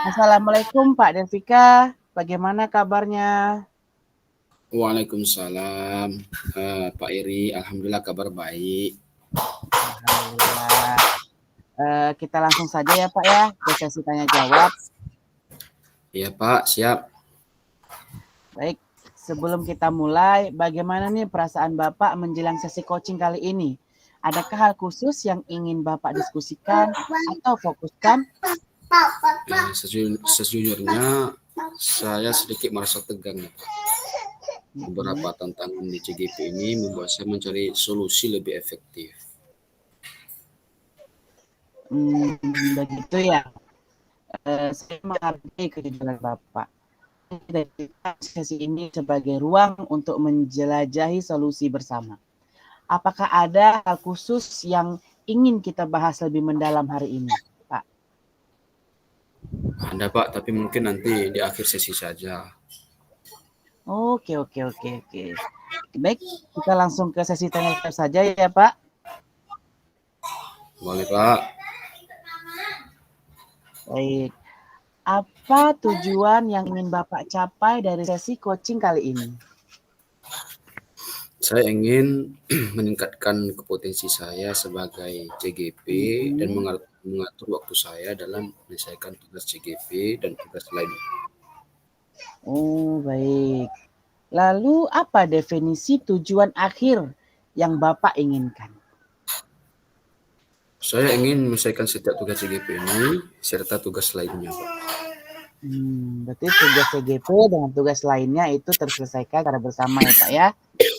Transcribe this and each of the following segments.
Assalamualaikum Pak Delvika, bagaimana kabarnya? Waalaikumsalam, Pak Iri. Alhamdulillah kabar baik. Alhamdulillah. Kita langsung saja ya Pak ya ke sesi tanya jawab. Iya Pak, siap. Baik, sebelum kita mulai, bagaimana nih perasaan Bapak menjelang sesi coaching kali ini? Adakah hal khusus yang ingin Bapak diskusikan atau fokuskan? Sejujurnya saya sedikit merasa tegang ya Pak. Beberapa tantangan di CGP ini membuat saya mencari solusi lebih efektif. Begitu ya. Saya menghargai kejujuran Bapak. Sesi ini sebagai ruang untuk menjelajahi solusi bersama. Apakah ada hal khusus yang ingin kita bahas lebih mendalam hari ini, Pak? Ada Pak, tapi mungkin nanti di akhir sesi saja. Oke. Baik, kita langsung ke sesi tanya jawab saja ya, Pak. Boleh Pak. Baik. Apa tujuan yang ingin Bapak capai dari sesi coaching kali ini? Saya ingin meningkatkan kompetensi saya sebagai CGP dan mengatur waktu saya dalam menyelesaikan tugas CGP dan tugas lainnya. Oh, baik. Lalu apa definisi tujuan akhir yang Bapak inginkan? Saya ingin menyelesaikan setiap tugas CGP ini serta tugas lainnya, Pak. Berarti tugas CGP dengan tugas lainnya itu terselesaikan secara bersama ya, Pak ya?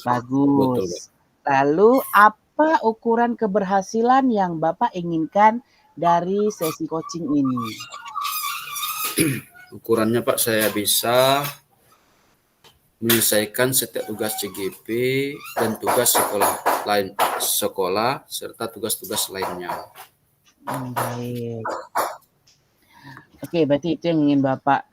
Bagus. Betul, Pak. Lalu apa ukuran keberhasilan yang Bapak inginkan dari sesi coaching ini? Ukurannya Pak, saya bisa menyelesaikan setiap tugas CGP dan tugas sekolah serta tugas-tugas lainnya. Baik. Oke, berarti itu yang ingin Bapak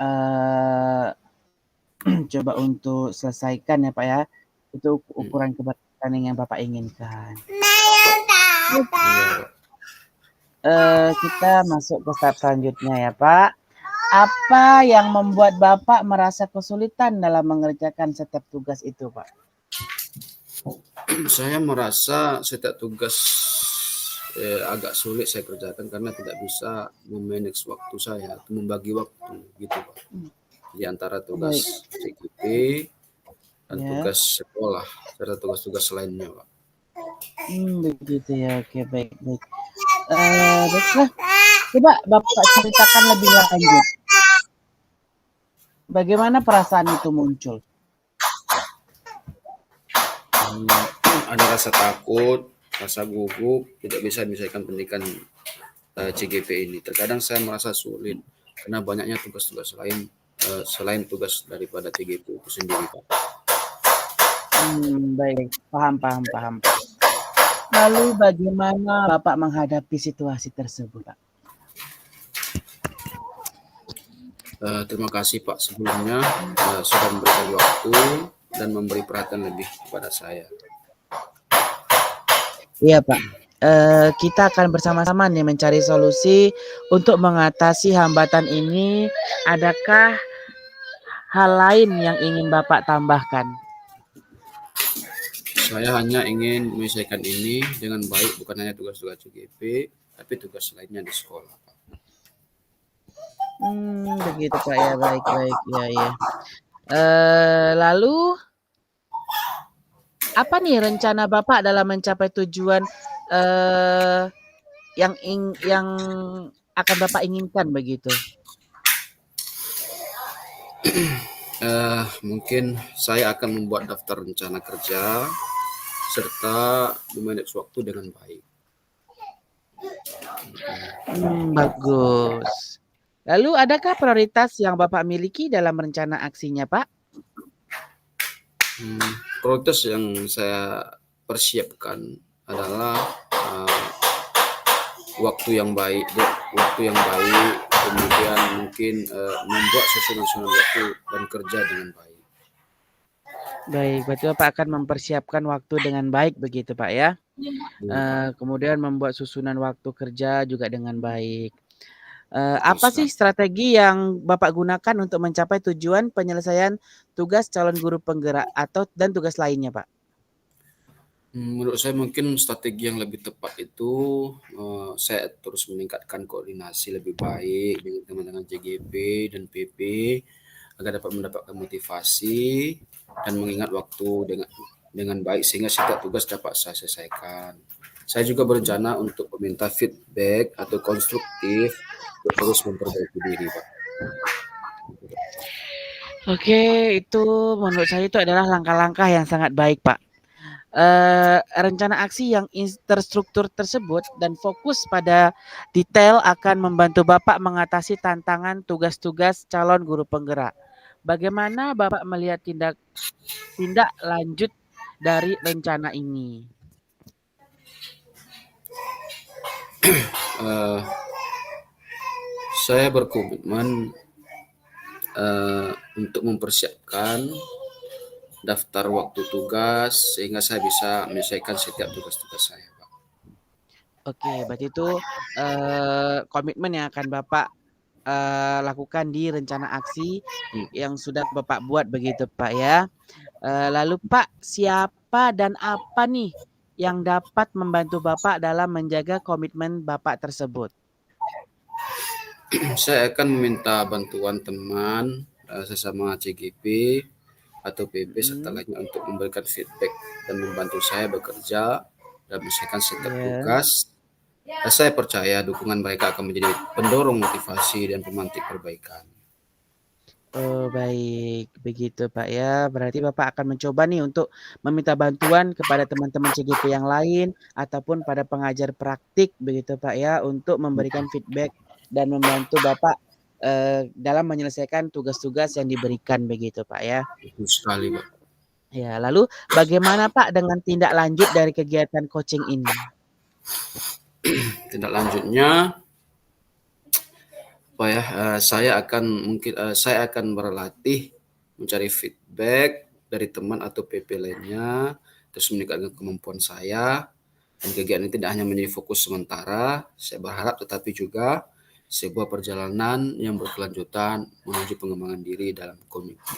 coba untuk selesaikan ya Pak ya. Itu ukuran keberhasilan yang Bapak inginkan. Kita masuk ke tahap selanjutnya ya Pak. Apa yang membuat Bapak merasa kesulitan dalam mengerjakan setiap tugas itu, Pak? Saya merasa setiap tugas agak sulit saya kerjakan karena tidak bisa memanage waktu saya atau membagi waktu gitu Pak. Di antara tugas CGP dan tugas sekolah serta tugas-tugas lainnya Pak. Begitu ya, oke baik. Baiklah, coba Bapak ceritakan lebih lanjut. Bagaimana perasaan itu muncul? Ada rasa takut, rasa gugup, tidak bisa menyelesaikan pendidikan CGP ini. Terkadang saya merasa sulit karena banyaknya tugas-tugas lain selain tugas daripada CGP itu sendiri Pak. Baik, paham. Lalu bagaimana Bapak menghadapi situasi tersebut, Pak? Terima kasih Pak sebelumnya sudah memberikan waktu dan memberi perhatian lebih kepada saya. Iya Pak, kita akan bersama-sama nih mencari solusi untuk mengatasi hambatan ini. Adakah hal lain yang ingin Bapak tambahkan? Saya hanya ingin menyelesaikan ini dengan baik, bukan hanya tugas-tugas CGP, tapi tugas lainnya di sekolah Pak. Begitu Pak ya, baik ya. Lalu apa nih rencana Bapak dalam mencapai tujuan yang akan Bapak inginkan begitu? Mungkin saya akan membuat daftar rencana kerja serta memanage waktu dengan baik. Bagus. Lalu adakah prioritas yang Bapak miliki dalam rencana aksinya, Pak? Prioritas yang saya persiapkan adalah waktu yang baik, kemudian mungkin membuat susunan waktu dan kerja dengan baik. Baik, berarti Bapak akan mempersiapkan waktu dengan baik begitu Pak ya? Kemudian membuat susunan waktu kerja juga dengan baik. Apa Bisa. sih strategi yang Bapak gunakan untuk mencapai tujuan penyelesaian tugas calon guru penggerak dan tugas lainnya, Pak? Menurut saya mungkin strategi yang lebih tepat itu saya terus meningkatkan koordinasi lebih baik dengan teman-teman JGP dan PP agar dapat mendapatkan motivasi dan mengingat waktu dengan baik sehingga setiap tugas dapat saya selesaikan. Saya juga berencana untuk meminta feedback atau konstruktif untuk terus memperbaiki diri, Pak. Oke, itu menurut saya itu adalah langkah-langkah yang sangat baik, Pak. Rencana aksi yang terstruktur tersebut dan fokus pada detail akan membantu Bapak mengatasi tantangan tugas-tugas calon guru penggerak. Bagaimana Bapak melihat tindak lanjut dari rencana ini? Eh, saya berkomitmen untuk mempersiapkan daftar waktu tugas sehingga saya bisa menyelesaikan setiap tugas-tugas saya, Pak. Oke, berarti itu komitmen yang akan Bapak lakukan di rencana aksi yang sudah Bapak buat begitu, Pak ya. Lalu Pak, siapa dan apa nih yang dapat membantu Bapak dalam menjaga komitmen Bapak tersebut? Saya akan meminta bantuan teman sesama CGP atau PP serta lainnya untuk memberikan feedback dan membantu saya bekerja dan menyelesaikan setiap Ya. tugas. Dan saya percaya dukungan mereka akan menjadi pendorong motivasi dan pemantik perbaikan. Oh, baik, begitu Pak ya. Berarti Bapak akan mencoba nih untuk meminta bantuan kepada teman-teman CGP yang lain ataupun pada pengajar praktik begitu Pak ya untuk memberikan feedback dan membantu Bapak dalam menyelesaikan tugas-tugas yang diberikan begitu Pak ya. Betul sekali, Pak. Ya, lalu bagaimana Pak dengan tindak lanjut dari kegiatan coaching ini? Tindak lanjutnya, Pak ya, saya akan berlatih mencari feedback dari teman atau PP lainnya, terus meningkatkan kemampuan saya. Dan kegiatan ini tidak hanya menjadi fokus sementara, saya berharap tetapi juga sebuah perjalanan yang berkelanjutan menuju pengembangan diri dalam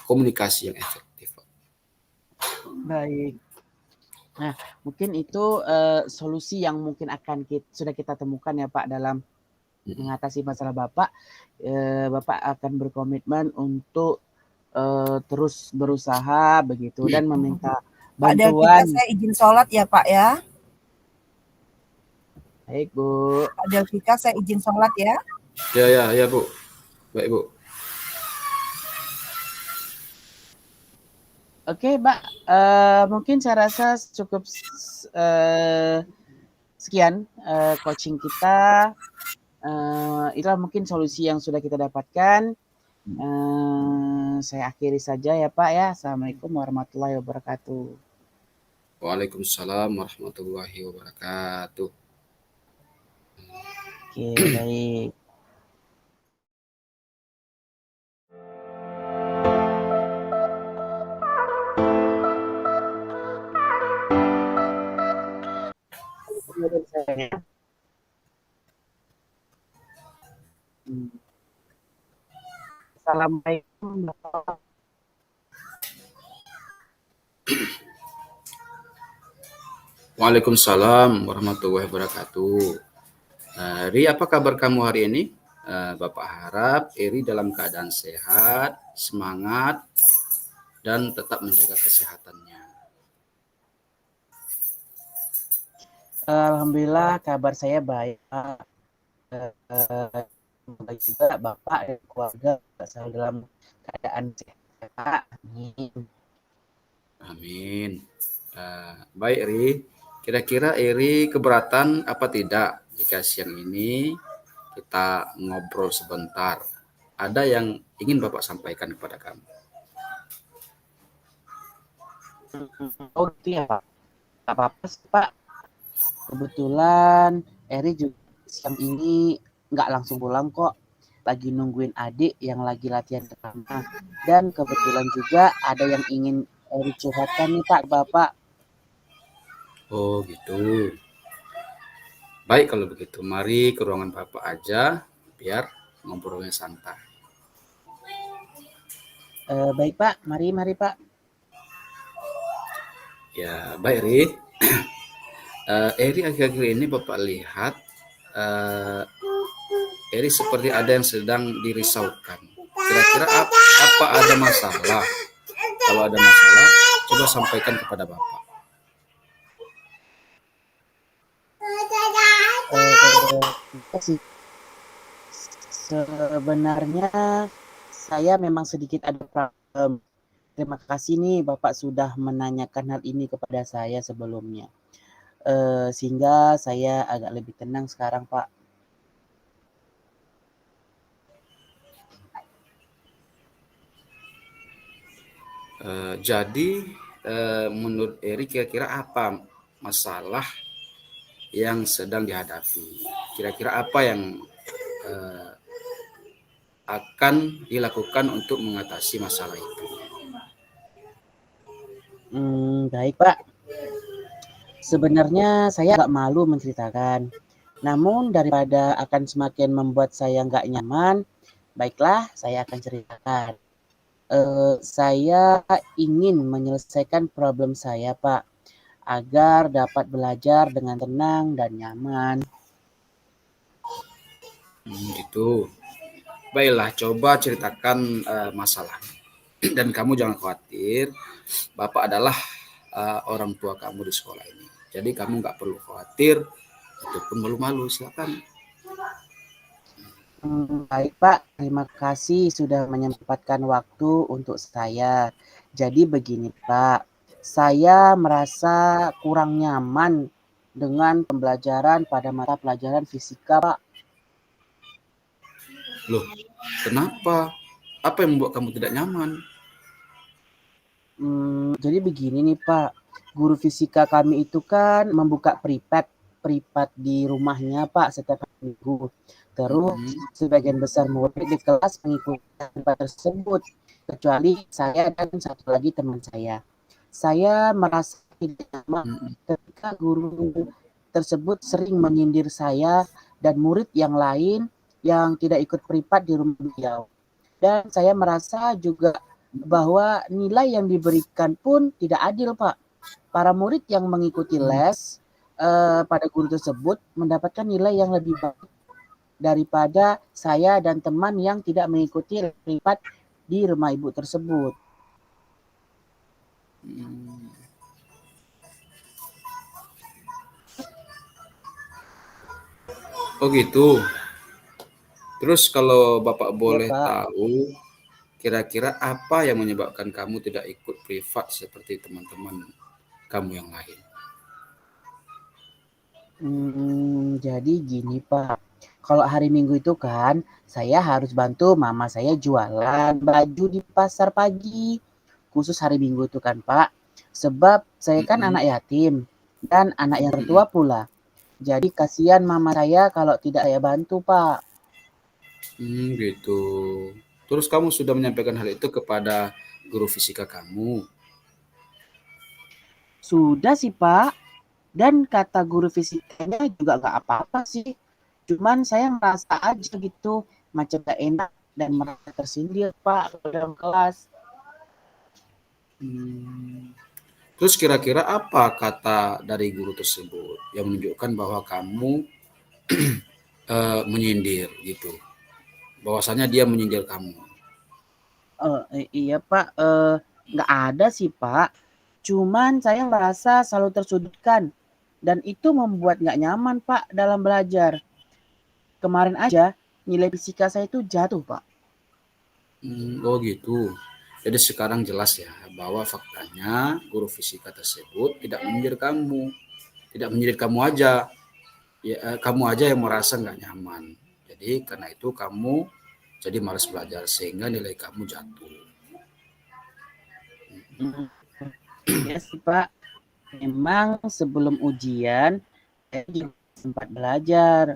komunikasi yang efektif, Pak. Baik. Nah, mungkin itu solusi yang mungkin sudah kita temukan ya Pak dalam mengatasi masalah Bapak. Bapak akan berkomitmen untuk terus berusaha begitu dan meminta Pak Delvika, bantuan. saya izin sholat ya Pak ya. Baik Bu. Pak Delvika, saya izin sholat ya. Ya Bu. Baik Bu. Oke, Mbak. Mungkin saya rasa cukup sekian coaching kita. Itulah mungkin solusi yang sudah kita dapatkan. Saya akhiri saja ya Pak ya. Assalamualaikum warahmatullahi wabarakatuh. Waalaikumsalam warahmatullahi wabarakatuh. Oke, baik. Assalamualaikum. Waalaikumsalam warahmatullahi wabarakatuh. Ri, apa kabar kamu hari ini? Bapak harap Eri dalam keadaan sehat, semangat, dan tetap menjaga kesehatannya. Alhamdulillah kabar saya baik. Semoga juga Bapak dan keluarga selalu dalam keadaan sehat. Amin. Baik Eri, kira-kira Eri keberatan apa tidak jika siang ini kita ngobrol sebentar? Ada yang ingin Bapak sampaikan kepada kami? Oh gitu ya Pak. Gak apa-apa sih Pak. Kebetulan Eri juga siang ini nggak langsung pulang kok. Lagi nungguin adik yang lagi latihan drama. Dan kebetulan juga ada yang ingin Eri curhatkan nih Pak, Bapak. Oh gitu. Baik kalau begitu, mari ke ruangan Bapak aja biar ngobrolnya santai. Baik Pak, mari Pak. Ya, baik Ri. Eri akhir-akhir ini Bapak lihat Eri seperti ada yang sedang dirisaukan. Kira-kira apa ada masalah? Kalau ada masalah, coba sampaikan kepada Bapak. Sebenarnya saya memang sedikit ada problem. Terima kasih nih Bapak sudah menanyakan hal ini kepada saya sebelumnya. Sehingga saya agak lebih tenang sekarang, Pak. Jadi menurut Eri kira-kira apa masalah yang sedang dihadapi? Kira-kira apa yang akan dilakukan untuk mengatasi masalah itu? Baik Pak. Sebenarnya saya agak malu menceritakan. Namun daripada akan semakin membuat saya nggak nyaman, baiklah saya akan ceritakan. Saya ingin menyelesaikan problem saya, Pak, agar dapat belajar dengan tenang dan nyaman. Gitu. Baiklah, coba ceritakan masalah. Dan kamu jangan khawatir, Bapak adalah orang tua kamu di sekolah ini. Jadi kamu nggak perlu khawatir ataupun malu-malu. Silakan. Baik Pak, terima kasih sudah menyempatkan waktu untuk saya. Jadi begini Pak, saya merasa kurang nyaman dengan pembelajaran pada mata pelajaran fisika Pak. Loh, kenapa? Apa yang membuat kamu tidak nyaman? Jadi begini nih Pak, guru fisika kami itu kan membuka privat di rumahnya Pak setiap minggu. Terus sebagian besar murid di kelas mengikuti privat tersebut, kecuali saya dan satu lagi teman saya. Saya merasa tidak nyaman ketika guru tersebut sering menyindir saya dan murid yang lain yang tidak ikut privat di rumah beliau. Dan saya merasa juga bahwa nilai yang diberikan pun tidak adil, Pak. Para murid yang mengikuti les pada guru tersebut mendapatkan nilai yang lebih baik daripada saya dan teman yang tidak mengikuti les privat di rumah ibu tersebut. Oh gitu. Terus kalau Bapak boleh Pak. tahu, kira-kira apa yang menyebabkan kamu tidak ikut privat seperti teman-teman kamu yang lain? Jadi gini Pak, kalau hari Minggu itu kan saya harus bantu mama saya jualan baju di pasar pagi, khusus hari Minggu itu kan Pak. Sebab saya kan anak yatim dan anak yang tertua pula. Jadi kasihan mama saya kalau tidak saya bantu Pak. Gitu. Terus kamu sudah menyampaikan hal itu kepada guru fisika kamu? Sudah sih Pak, dan kata guru fisikanya juga nggak apa-apa sih. Cuman saya ngerasa aja gitu, macam gak enak dan merasa tersindir Pak dalam kelas. Terus kira-kira apa kata dari guru tersebut yang menunjukkan bahwa kamu menyindir gitu? Bahwasanya dia menyindir kamu. Iya Pak, nggak ada sih Pak. Cuman saya merasa selalu tersudutkan dan itu membuat nggak nyaman Pak dalam belajar. Kemarin aja nilai fisika saya itu jatuh Pak. Oh gitu. Jadi sekarang jelas ya bahwa faktanya guru fisika tersebut tidak menyindir kamu. Tidak menyindir kamu aja. Ya, kamu aja yang merasa nggak nyaman. Jadi karena itu kamu jadi malas belajar sehingga nilai kamu jatuh. Iya sih Pak. Memang sebelum ujian saya juga sempat belajar.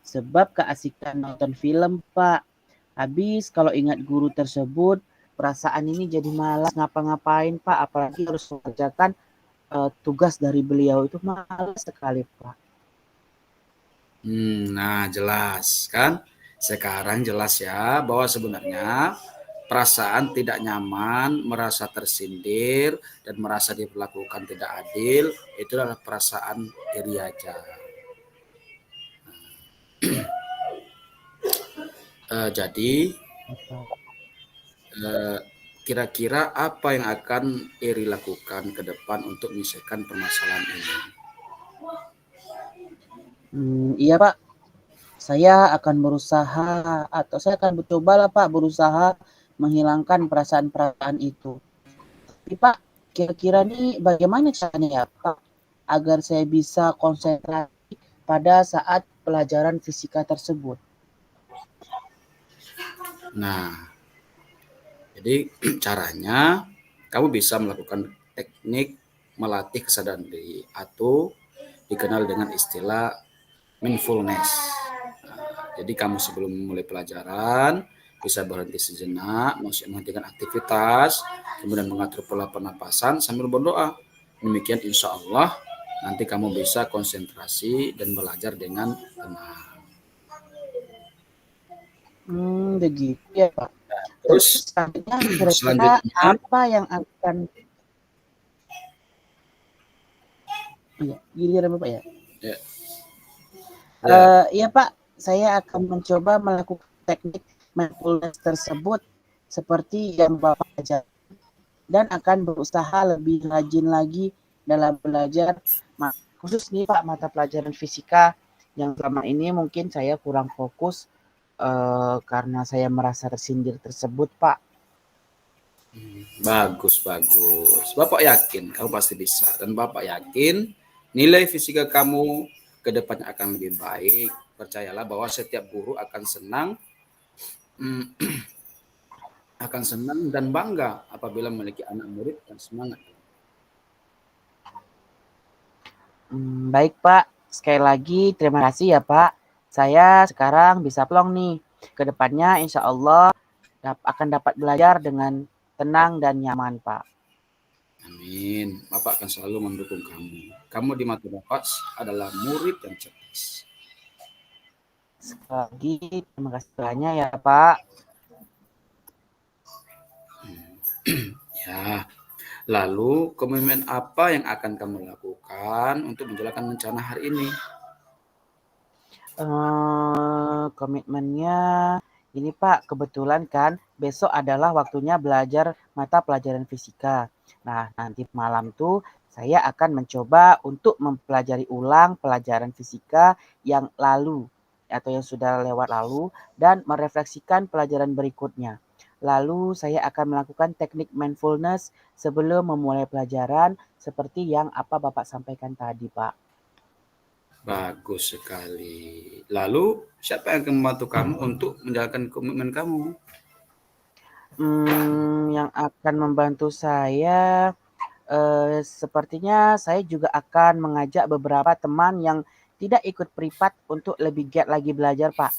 Sebab keasikan nonton film Pak. Habis kalau ingat guru tersebut, perasaan ini jadi malas ngapa-ngapain Pak. Apalagi harus mengerjakan tugas dari beliau itu malas sekali Pak. Nah jelas kan. Sekarang jelas ya bahwa sebenarnya perasaan tidak nyaman, merasa tersindir, dan merasa diperlakukan tidak adil, itu adalah perasaan iri aja. Jadi kira-kira apa yang akan Eri lakukan ke depan untuk menyelesaikan permasalahan ini? Iya Pak, saya akan berusaha atau saya akan mencoba lah Pak berusaha menghilangkan perasaan-perasaan itu. Tapi Pak, kira-kira nih bagaimana caranya ya Pak agar saya bisa konsentrasi pada saat pelajaran fisika tersebut? Nah, jadi caranya kamu bisa melakukan teknik melatih kesadaran diri atau dikenal dengan istilah mindfulness. Jadi kamu sebelum memulai pelajaran bisa berhenti sejenak, menghentikan aktivitas, kemudian mengatur pola pernapasan sambil berdoa. Demikian insya Allah nanti kamu bisa konsentrasi dan belajar dengan tenang. Begitu ya Pak. Terus Terus selanjutnya kira-kira selanjutnya, apa yang akan giliran Bapak ya? ya, Iya Pak, saya akan mencoba melakukan teknik mindfulness tersebut seperti yang Bapak ajar dan akan berusaha lebih rajin lagi dalam belajar, khusus nih Pak mata pelajaran fisika yang selama ini mungkin saya kurang fokus karena saya merasa tersindir tersebut Pak. bagus. Bapak yakin kamu pasti bisa, dan Bapak yakin nilai fisika kamu ke depannya akan lebih baik. Percayalah bahwa setiap guru akan senang akan senang dan bangga apabila memiliki anak murid yang semangat. Baik Pak, sekali lagi terima kasih ya Pak. Saya sekarang bisa plong nih. Kedepannya insya Allah akan dapat belajar dengan tenang dan nyaman Pak. Amin. Bapak akan selalu mendukung kamu. Kamu di mata Bapak adalah murid yang cerdas. Sekali lagi terima kasih banyak ya Pak. Ya. Lalu komitmen apa yang akan kamu lakukan untuk menjalankan rencana hari ini? Komitmennya ini Pak, kebetulan kan besok adalah waktunya belajar mata pelajaran fisika. Nah, nanti malam tuh saya akan mencoba untuk mempelajari ulang pelajaran fisika yang lalu atau yang sudah lewat lalu dan merefleksikan pelajaran berikutnya. Lalu saya akan melakukan teknik mindfulness sebelum memulai pelajaran seperti yang apa Bapak sampaikan tadi, Pak. Bagus sekali. Lalu siapa yang akan membantu kamu untuk menjalankan komitmen kamu? Yang akan membantu saya sepertinya saya juga akan mengajak beberapa teman yang tidak ikut privat untuk lebih giat lagi belajar, Pak.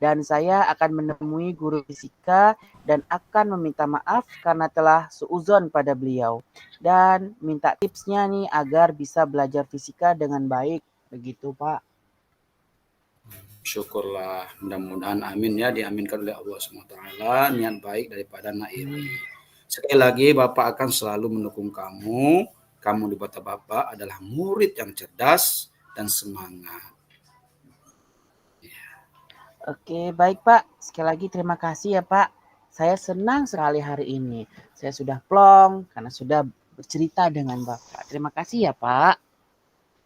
Dan saya akan menemui guru fisika dan akan meminta maaf karena telah suudzon pada beliau. Dan minta tipsnya nih agar bisa belajar fisika dengan baik. Begitu, Pak. Syukurlah, mudah-mudahan amin ya, diaminkan oleh Allah SWT, niat baik daripada Nairi. Sekali lagi Bapak akan selalu mendukung kamu. Kamu di mata Bapak adalah murid yang cerdas dan semangat. Oke, baik Pak. Sekali lagi terima kasih ya Pak. Saya senang sekali hari ini. Saya sudah plong karena sudah bercerita dengan Bapak. Terima kasih ya Pak.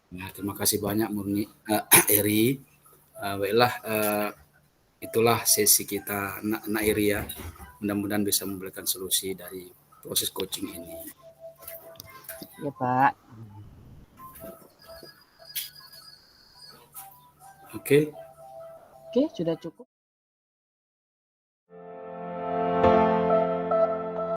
Nah, terima kasih banyak Murni, Eri. Baiklah, itulah sesi kita Nairi ya. Mudah-mudahan bisa memberikan solusi dari proses coaching ini. Ya Pak. Oke. Oke, sudah cukup.